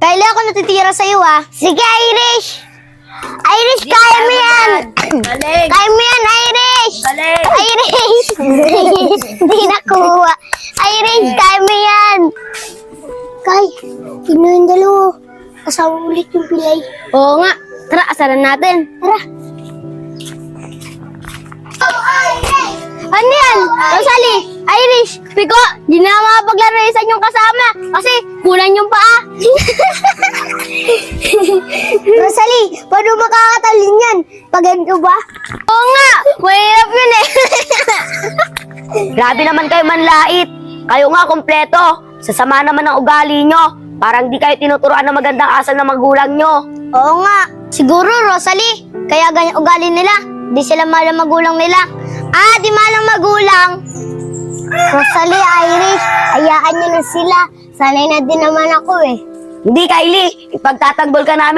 Kylie, ako natitira sa'yo ah. Sige, Irish! Irish, kaya mo yan! Galing! Kaya mo yan, Irish! Galing! Irish! Hindi nakuha. Irish, kaya mo yan! Kay, sino yung dalawa? Kasama ulit yung pilay. Oo nga. Tara, asaran natin. Tara. Ano yan? Rosalie, Irish, Pico, di na makapaglaro sa inyong kasama kasi kulang yung paa. Rosalie, paano makakatalin yan? Pag ganito ba? Oo nga, mahirap yun eh. Grabe naman kayo manlait. Kayo nga kompleto. Sasama naman ang ugali nyo. Parang di kayo tinuturuan ng magandang asal ng magulang nyo. Oo nga, siguro Rosalie, kaya ganyan ugali nila. Di sila mahal ang magulang nila. Ah, di mahal ang magulang. Rosalie, Irish, hayaan nyo na sila. Sanay na din naman ako eh. Hindi, Kylie. Ipagtatanggol ka namin.